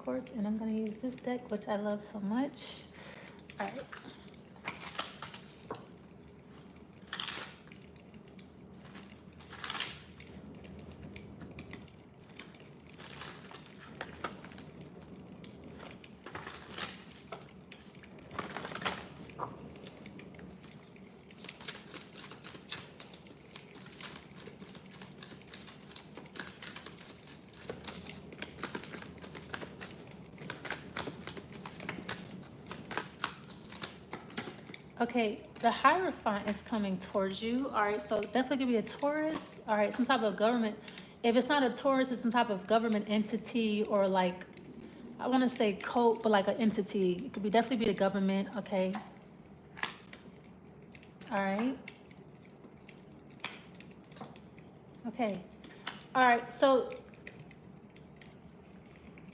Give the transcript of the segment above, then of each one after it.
course, and I'm going to use this deck, which I love so much. All right. Okay, the Hierophant is coming towards you. All right, so definitely could be a Taurus. All right, some type of government. If it's not a Taurus, it's some type of government entity or like, I want to say cult, but like an entity. It could be definitely be the government. Okay. All right. Okay. All right. So,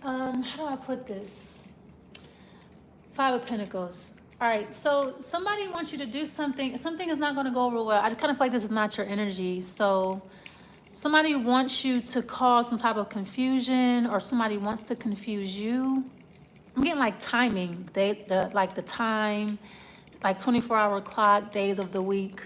how do I put this? Five of Pentacles. All right, so somebody wants you to do something. Something is not going to go over well. I kind of feel like this is not your energy. So somebody wants you to cause some type of confusion, or somebody wants to confuse you. I'm getting like timing, like the time, like 24-hour clock, days of the week.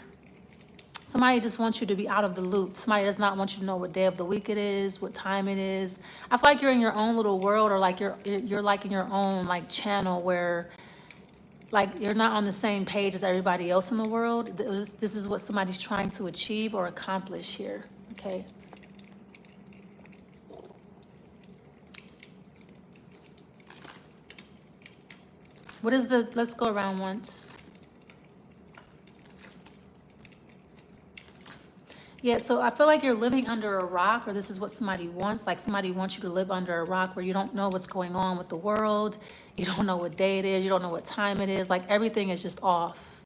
Somebody just wants you to be out of the loop. Somebody does not want you to know what day of the week it is, what time it is. I feel like you're in your own little world, or like you're like in your own like channel where like you're not on the same page as everybody else in the world. This is what somebody's trying to achieve or accomplish here, okay? What is the, let's go around once. Yeah, so I feel like you're living under a rock, or this is what somebody wants. Like somebody wants you to live under a rock where you don't know what's going on with the world. You don't know what day it is. You don't know what time it is. Like everything is just off.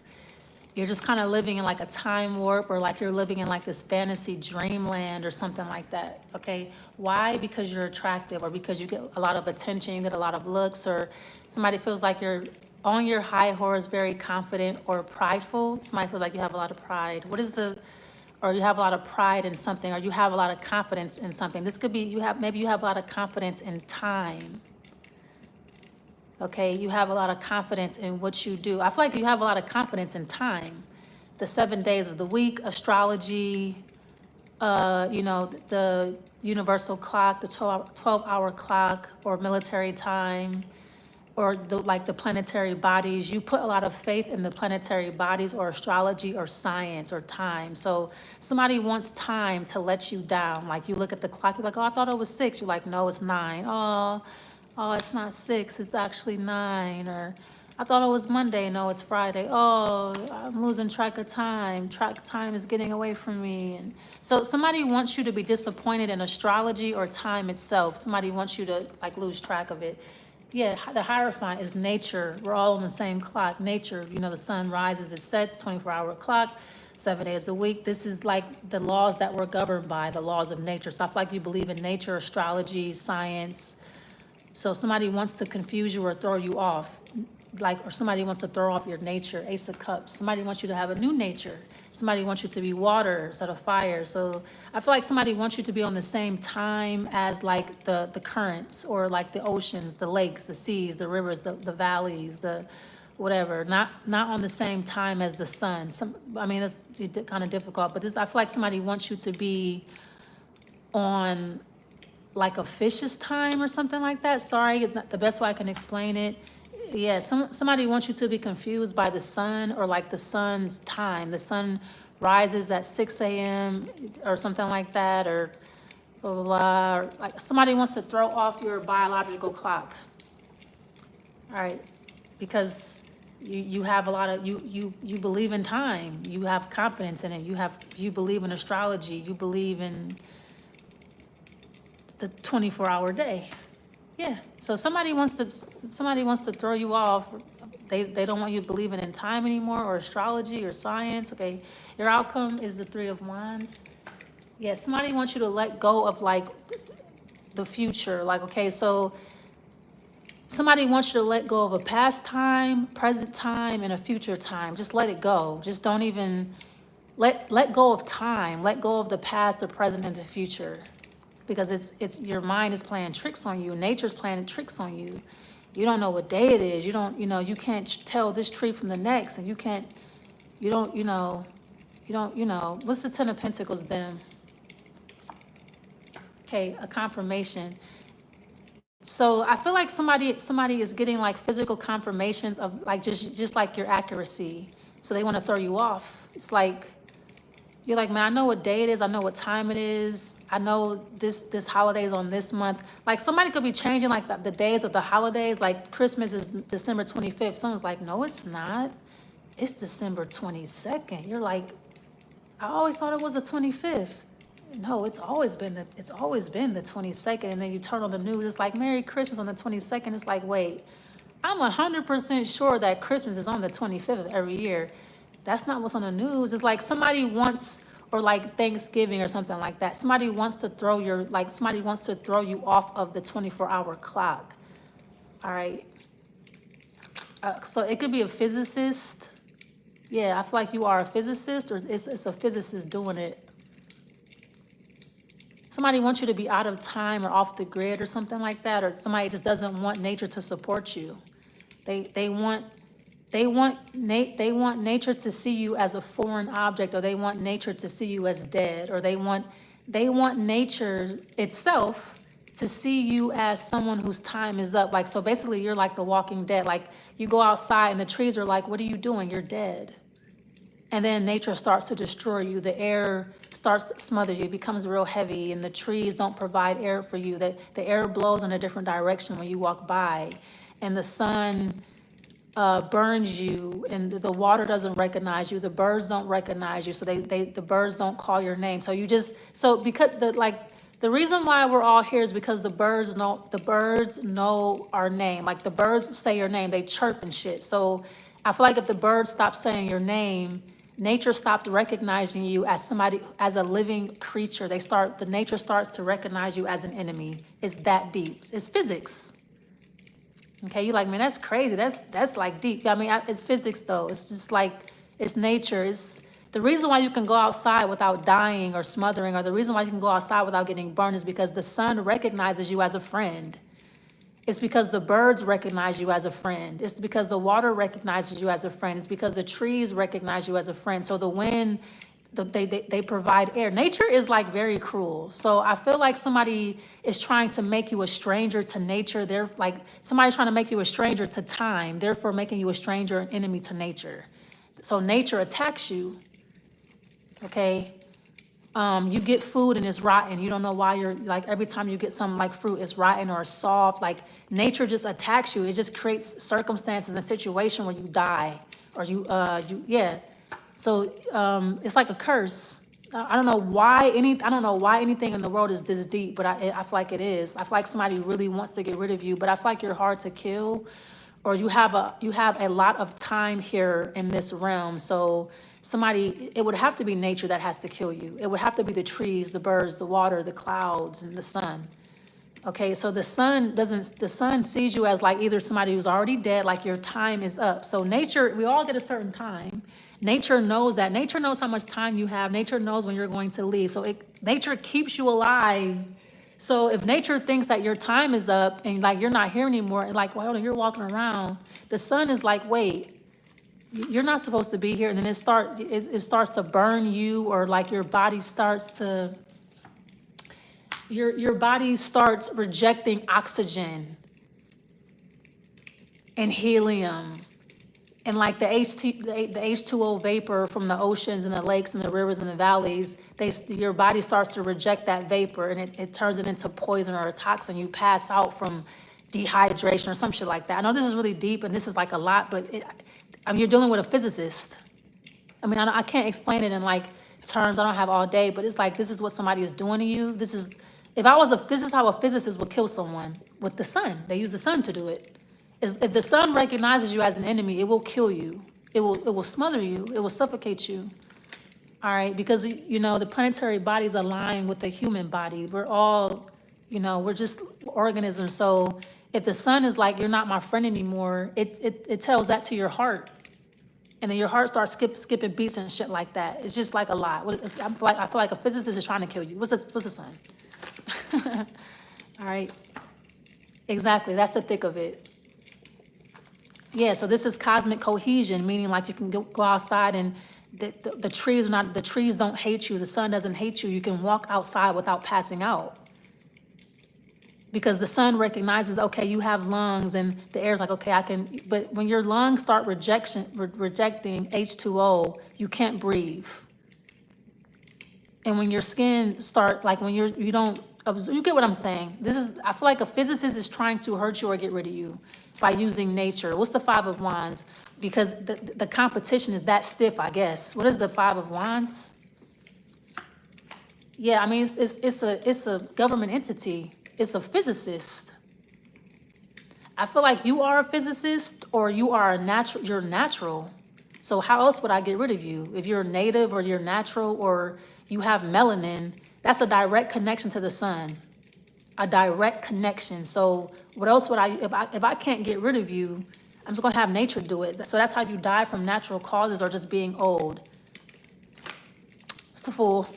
You're just kind of living in like a time warp, or like you're living in like this fantasy dreamland or something like that, okay? Why? Because you're attractive, or because you get a lot of attention, you get a lot of looks, or somebody feels like you're on your high horse, very confident or prideful. Somebody feels like you have a lot of pride. What is the, or you have a lot of pride in something, or you have a lot of confidence in something. This could be, maybe you have a lot of confidence in time. Okay, you have a lot of confidence in what you do. I feel like you have a lot of confidence in time. The 7 days of the week, astrology, you know, the universal clock, the 12-hour clock, or military time, or like the planetary bodies. You put a lot of faith in the planetary bodies, or astrology, or science, or time. So somebody wants time to let you down. Like you look at the clock, you're like, oh, I thought it was 6. You're like, no, it's 9. Oh, it's not 6, it's actually 9. Or I thought it was Monday, no, it's Friday. Oh, I'm losing track of time. Time is getting away from me. And so somebody wants you to be disappointed in astrology or time itself. Somebody wants you to like lose track of it. Yeah, the Hierophant is nature. We're all on the same clock. Nature, you know, the sun rises, it sets, 24-hour clock, 7 days a week. This is like the laws that we're governed by, the laws of nature. So I feel like you believe in nature, astrology, science. So somebody wants to confuse you or throw you off, like, or somebody wants to throw off your nature. Ace of Cups. Somebody wants you to have a new nature. Somebody wants you to be water instead of fire. So I feel like somebody wants you to be on the same time as like the currents, or like the oceans, the lakes, the seas, the rivers, the valleys, the whatever. Not on the same time as the sun. I mean, that's kind of difficult, but I feel like somebody wants you to be on like a fish's time or something like that. Sorry, not the best way I can explain it. Yeah, somebody wants you to be confused by the sun, or like the sun's time. The sun rises at 6 a.m. or something like that, or blah, blah, blah. Or like somebody wants to throw off your biological clock. All right, because you have a lot of, you believe in time. You have confidence in it. You believe in astrology. You believe in the 24-hour day. Yeah, so somebody wants to throw you off. They don't want you believing in time anymore, or astrology, or science. Okay, your outcome is the 3 of Wands. Yeah, somebody wants you to let go of like the future. Like, okay, so somebody wants you to let go of a past time, present time, and a future time. Just let it go. Just don't even let go of time. Let go of the past, the present, and the future. because it's your mind is playing tricks on you. Nature's playing tricks on you. You don't know what day it is. You don't, you can't tell this tree from the next, and you don't, what's the Ten of Pentacles then? Okay, a confirmation. So I feel like somebody is getting like physical confirmations of like just like your accuracy. So they want to throw you off. It's like, you're like, man, I know what day it is. I know what time it is. I know this holiday is on this month. Like somebody could be changing like the days of the holidays. Like Christmas is December 25th. Someone's like, no, it's not. It's December 22nd. You're like, I always thought it was the 25th. No, it's always been the 22nd. And then you turn on the news, it's like Merry Christmas on the 22nd. It's like, wait, I'm 100% sure that Christmas is on the 25th of every year. That's not what's on the news. It's like somebody wants, or like Thanksgiving or something like that. Somebody wants to throw you off of the 24-hour clock. All right. So it could be a physicist. Yeah, I feel like you are a physicist, or it's a physicist doing it. Somebody wants you to be out of time or off the grid or something like that, or somebody just doesn't want nature to support you. They want nature to see you as a foreign object, or they want nature to see you as dead, or they want nature itself to see you as someone whose time is up. Like, so basically you're like the walking dead. Like you go outside and the trees are like, what are you doing? You're dead. And then nature starts to destroy you. The air starts to smother you. It becomes real heavy, and the trees don't provide air for you. The air blows in a different direction when you walk by, and the sun burns you, and the water doesn't recognize you. The birds don't recognize you, so the birds don't call your name. So because the reason why we're all here is because the birds know our name. Like the birds say your name, they chirp and shit. So I feel like if the birds stop saying your name, nature stops recognizing you as somebody, as a living creature. The nature starts to recognize you as an enemy. It's that deep. It's physics. Okay, you're like, man, that's crazy. That's like deep. I mean, it's physics though. It's just like, it's nature. It's the reason why you can go outside without dying or smothering, or the reason why you can go outside without getting burned, is because the sun recognizes you as a friend. It's because the birds recognize you as a friend. It's because the water recognizes you as a friend. It's because the trees recognize you as a friend. So the wind, they provide air. Nature is like very cruel. So I feel like somebody is trying to make you a stranger to nature. They're like, somebody's trying to make you a stranger to time, therefore making you a stranger and enemy to nature. So nature attacks you, okay? You get food and it's rotten. You don't know why. You're like, every time you get something like fruit, it's rotten or soft. Like nature just attacks you. It just creates circumstances and situation where you die, or yeah. So it's like a curse. I don't know why anything in the world is this deep, but I feel like it is. I feel like somebody really wants to get rid of you, but I feel like you're hard to kill, or you have a lot of time here in this realm. So it would have to be nature that has to kill you. It would have to be the trees, the birds, the water, the clouds, and the sun. Okay, so the sun sees you as like either somebody who's already dead, like your time is up. So nature, we all get a certain time. Nature knows that. Nature knows how much time you have. Nature knows when you're going to leave. So nature keeps you alive. So if nature thinks that your time is up and like you're not here anymore, and like, well, you're walking around, the sun is like, wait, you're not supposed to be here. And then it starts to burn you, or like your body starts to, your body starts rejecting oxygen and helium, and like the H2O vapor from the oceans and the lakes and the rivers and the valleys. Your body starts to reject that vapor, and it turns it into poison or a toxin. You pass out from dehydration or some shit like that. I know this is really deep and this is like a lot, but I mean, you're dealing with a physicist. I mean, I can't explain it in like terms. I don't have all day, but it's like, this is what somebody is doing to you. This is how a physicist would kill someone, with the sun. They use the sun to do it. If the sun recognizes you as an enemy, it will kill you. It will smother you. It will suffocate you. All right, because the planetary bodies align with the human body. We're all, we're just organisms. So if the sun is like, you're not my friend anymore, it tells that to your heart. And then your heart starts skipping beats and shit like that. It's just like a lot. I feel like a physicist is trying to kill you. What's the sun? All right. Exactly. That's the thick of it. Yeah, so this is cosmic cohesion, meaning like you can go outside and the trees are not, the trees don't hate you, the sun doesn't hate you. You can walk outside without passing out. Because the sun recognizes, okay, you have lungs, and the air's like, okay, I can, but when your lungs start rejecting H2O, you can't breathe. And when your skin start, like when you don't absorb, you get what I'm saying? This is, I feel like a physicist is trying to hurt you or get rid of you by using nature. What's the Five of Wands? Because the competition is that stiff, I guess. What is the Five of Wands? Yeah, I mean, it's a government entity. It's a physicist. I feel like you are a physicist or you are a natural, you're natural. So how else would I get rid of you? If you're native or you're natural or you have melanin, that's a direct connection to the sun. A direct connection. So what else would if I can't get rid of you, I'm just gonna have nature do it. So that's how you die from natural causes or just being old. It's the Fool.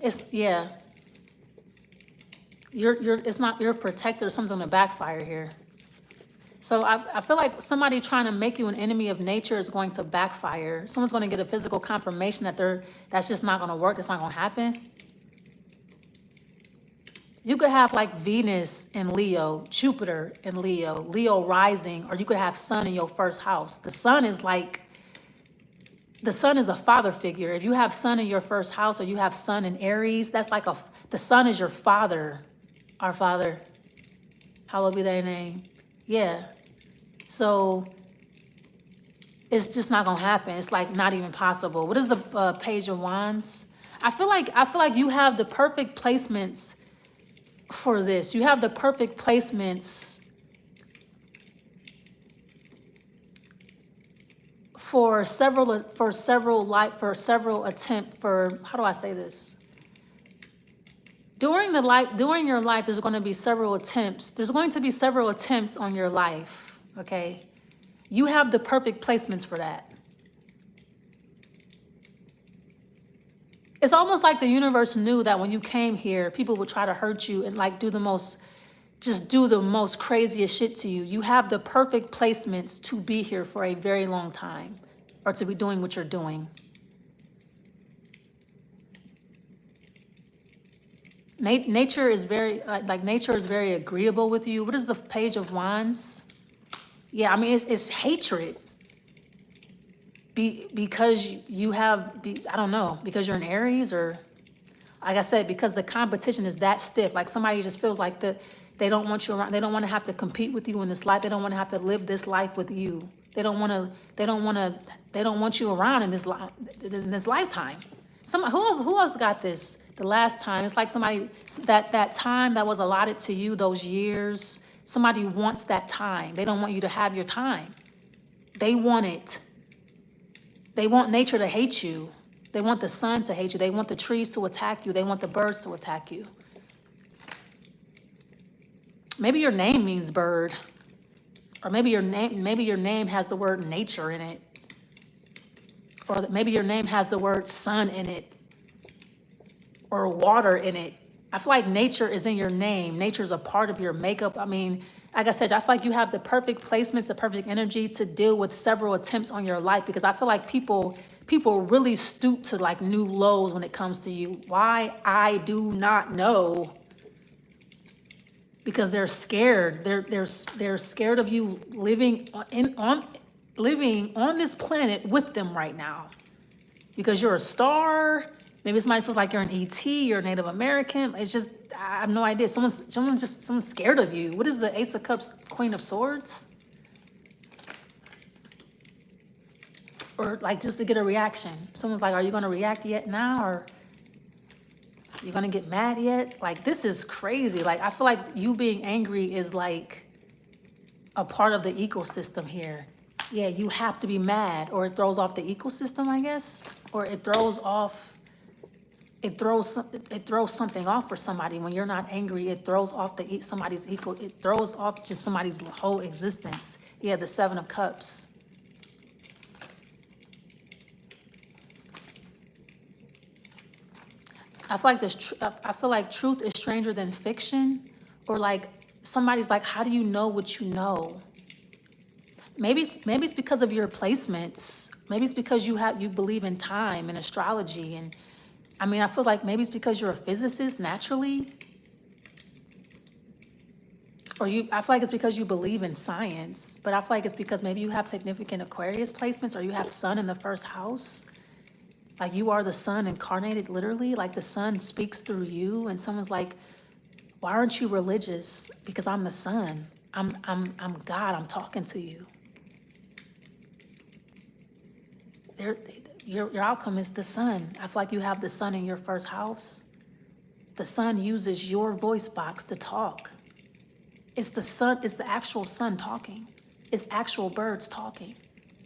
It's, yeah. It's not, you're protected or something's gonna backfire here. So I feel like somebody trying to make you an enemy of nature is going to backfire. Someone's gonna get a physical confirmation that that's just not gonna work, that's not gonna happen. You could have like Venus in Leo, Jupiter in Leo, Leo rising, or you could have Sun in your first house. The Sun is a father figure. If you have Sun in your first house or you have Sun in Aries, that's like the Sun is your father, our Father. Hallowed be thy name. Yeah. So it's just not gonna happen. It's like not even possible. What is the Page of Wands? I feel like you have the perfect placements for this. You have the perfect placements for several attempts, for, how do I say this? During your life, there's going to be several attempts. There's going to be several attempts on your life, okay? You have the perfect placements for that. It's almost like the universe knew that when you came here, people would try to hurt you and like do the most craziest shit to you. You have the perfect placements to be here for a very long time, or to be doing what you're doing. Nature is very, nature is very agreeable with you. What is the Page of Wands? Yeah, I mean, it's hatred. Because you have, I don't know, because you're an Aries, or, like I said, because the competition is that stiff. Like somebody just feels like they don't want you around. They don't want to have to compete with you in this life. They don't want to have to live this life with you. They don't want you around in this lifetime. Who else got this? The last time, it's like somebody, that time that was allotted to you, those years, somebody wants that time. They don't want you to have your time. They want it. They want nature to hate you. They want the sun to hate you. They want the trees to attack you. They want the birds to attack you. Maybe your name means bird. Or maybe your name has the word nature in it. Or maybe your name has the word sun in it. Or water in it. I feel like nature is in your name. Nature is a part of your makeup. I mean, like I said, I feel like you have the perfect placements, the perfect energy to deal with several attempts on your life, because I feel like people really stoop to like new lows when it comes to you. Why? I do not know. Because they're scared. They're scared of you living on this planet with them right now. Because you're a star. Maybe somebody feels like you're an ET, you're a Native American. It's just, I have no idea. Someone's scared of you. What is the Ace of Cups, Queen of Swords? Or like just to get a reaction. Someone's like, are you gonna react yet now? Or you're gonna get mad yet? Like, this is crazy. Like, I feel like you being angry is like a part of the ecosystem here. Yeah, you have to be mad, or it throws off the ecosystem, I guess. Or it throws something off for somebody. When you're not angry, it throws off it throws off just somebody's whole existence. Yeah, the Seven of Cups. I feel like I feel like truth is stranger than fiction, or like somebody's like, how do you know what you know? Maybe it's because of your placements. Maybe it's because you believe in time and astrology, and I mean, I feel like maybe it's because you're a physicist naturally, or I feel like it's because you believe in science, but I feel like it's because maybe you have significant Aquarius placements, or you have sun in the first house. Like you are the sun incarnated, literally. Like the sun speaks through you, and someone's like, "Why aren't you religious?" Because I'm the sun. I'm God. I'm talking to you. Your outcome is the sun. I feel like you have the sun in your first house. The sun uses your voice box to talk. It's the sun. It's the actual sun talking. It's actual birds talking.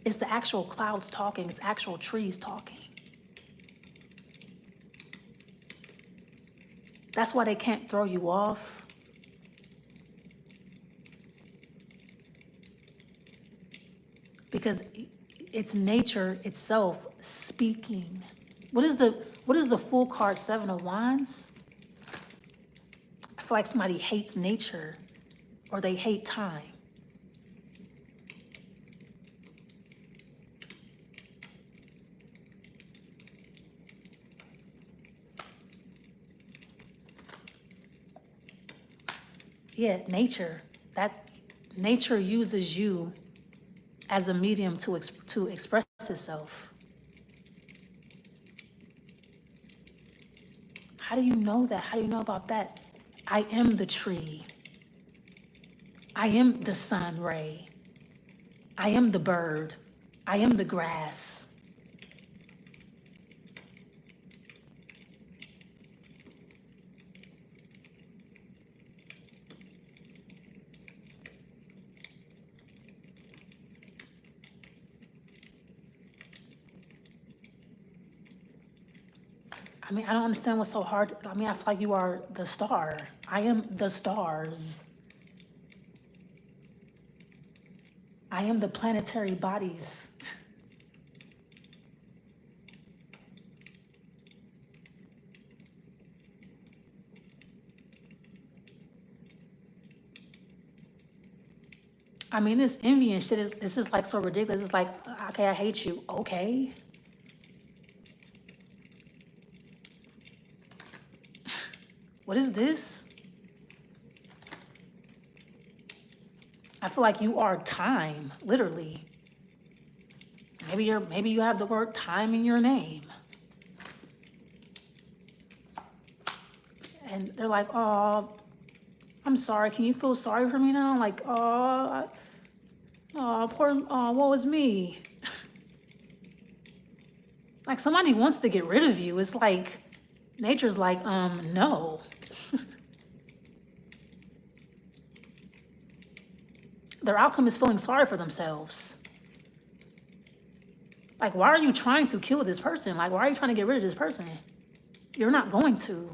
It's the actual clouds talking. It's actual trees talking. That's why they can't throw you off. Because it's nature itself speaking. What is the full card, Seven of Wands? I feel like somebody hates nature, or they hate time. Yeah, nature. Nature uses you as a medium to express itself. How do you know that? How do you know about that? I am the tree. I am the sun ray. I am the bird. I am the grass. I mean, I don't understand what's so hard. I mean, I feel like you are the star. I am the stars. I am the planetary bodies. I mean, this envy and shit it's just like so ridiculous. It's like, okay, I hate you. Okay. What is this? I feel like you are time, literally. Maybe you have the word time in your name. And they're like, oh, I'm sorry. Can you feel sorry for me now? Like, oh, what was me? Like somebody wants to get rid of you. It's like, nature's like, no. Their outcome is feeling sorry for themselves. Like, why are you trying to kill this person? Like, why are you trying to get rid of this person? You're not going to.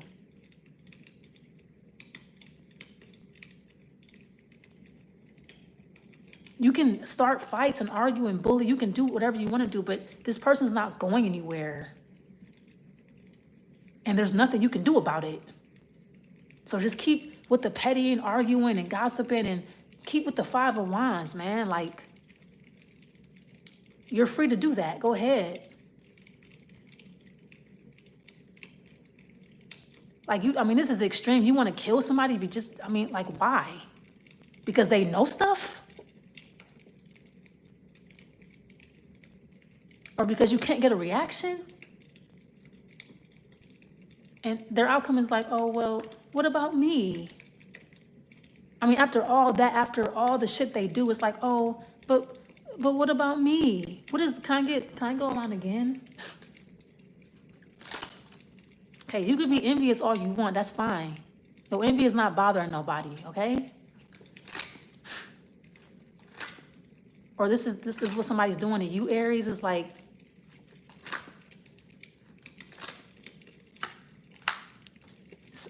You can start fights and argue and bully. You can do whatever you want to do, but this person's not going anywhere. And there's nothing you can do about it. So just keep with the petty and arguing and gossiping, and keep with the Five of Wands, man. Like, you're free to do that. Go ahead. Like, I mean, this is extreme. You want to kill somebody, but just, I mean, like, why? Because they know stuff? Or because you can't get a reaction? And their outcome is like, oh, well, what about me? I mean, after all the shit they do, it's like, oh, but what about me? Can I go on again? Okay, you could be envious all you want, that's fine. But envy is not bothering nobody, okay? Or this is what somebody's doing to you, Aries, is like,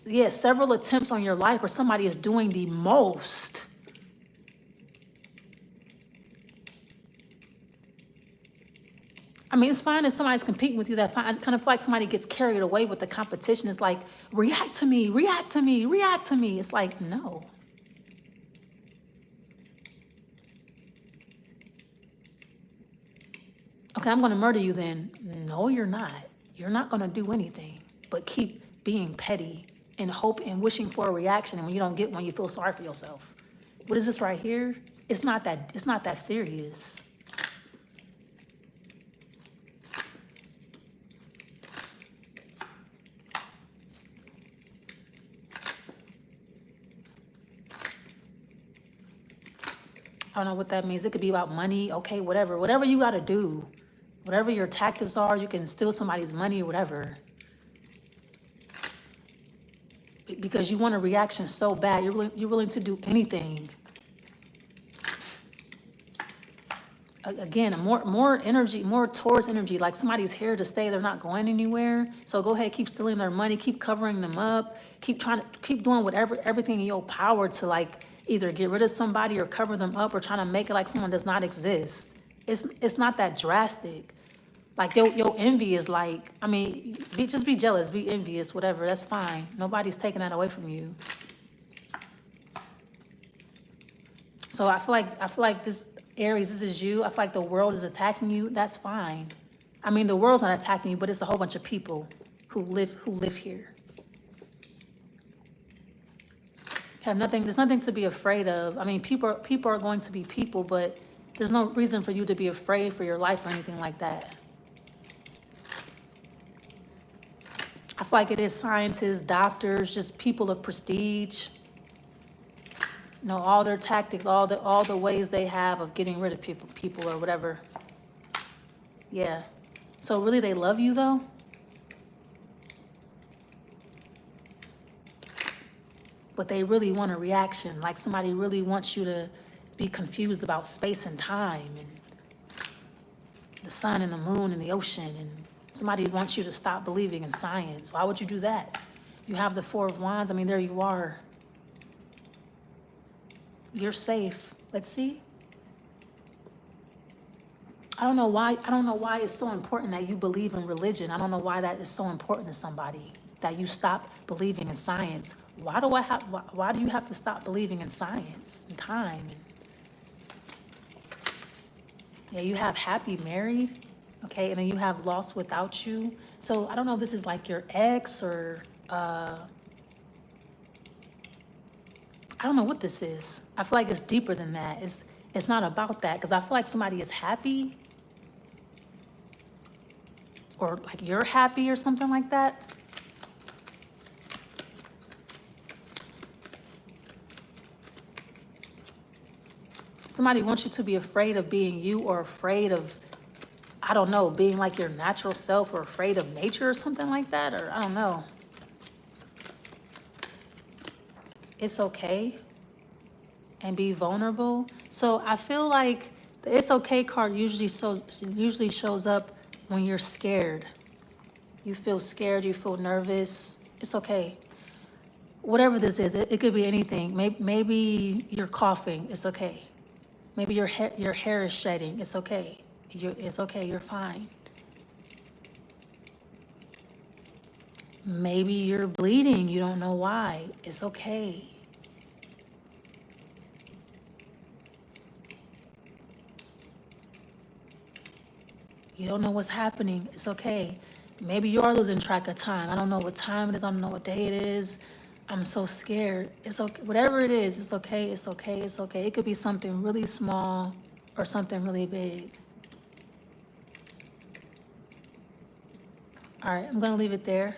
yeah, several attempts on your life where somebody is doing the most. I mean, it's fine if somebody's competing with you, that's fine. I kind of feel like somebody gets carried away with the competition. It's like, react to me, react to me, react to me. It's like, no. Okay, I'm going to murder you then. No, you're not. You're not going to do anything but keep being petty and hope and wishing for a reaction. And when you don't get one, you feel sorry for yourself. What is this right here? It's not that serious. I don't know what that means. It could be about money. Okay, whatever you got to do, whatever your tactics are, you can steal somebody's money or whatever. Because you want a reaction so bad, you're willing to do anything. Again, more energy, more Taurus energy, like somebody's here to stay, they're not going anywhere. So go ahead, keep stealing their money, keep covering them up, keep doing everything in your power to like either get rid of somebody or cover them up or trying to make it like someone does not exist. It's not that drastic. Like your envy is like, I mean, just be jealous, be envious, whatever, that's fine. Nobody's taking that away from you. So I feel like this, Aries, this is you. I feel like the world is attacking you. That's fine. I mean, the world's not attacking you, but it's a whole bunch of people who live here. There's nothing to be afraid of. I mean, people are going to be people, but there's no reason for you to be afraid for your life or anything like that. I feel like it is scientists, doctors, just people of prestige. You know, all their tactics, all the ways they have of getting rid of people or whatever. Yeah. So really they love you though? But they really want a reaction. Like somebody really wants you to be confused about space and time and the sun and the moon and the ocean, and somebody wants you to stop believing in science. Why would you do that? You have the Four of Wands. I mean, there you are. You're safe. Let's see. I don't know why it's so important that you believe in religion. I don't know why that is so important to somebody, that you stop believing in science. Why do you have to stop believing in science and time? Yeah, you have happy married, okay, and then you have lost without you. So I don't know if this is like your ex or I don't know what this is. I feel like it's deeper than that. It's not about that, because I feel like somebody is happy, or like you're happy or something like that. Somebody wants you to be afraid of being you, or afraid of, I don't know, being like your natural self, or afraid of nature or something like that, or I don't know. It's okay and be vulnerable. So I feel like the it's okay card usually shows up when you're scared. You feel scared, you feel nervous. It's okay. Whatever this is, it could be anything. Maybe you're coughing. It's okay. Maybe your hair is shedding. It's okay. It's okay. You're fine. Maybe you're bleeding. You don't know why. It's okay. You don't know what's happening. It's okay. Maybe you are losing track of time. I don't know what time it is. I don't know what day it is. I'm so scared. It's okay. Whatever it is, it's okay. It's okay. It's okay. It could be something really small or something really big. All right, I'm going to leave it there.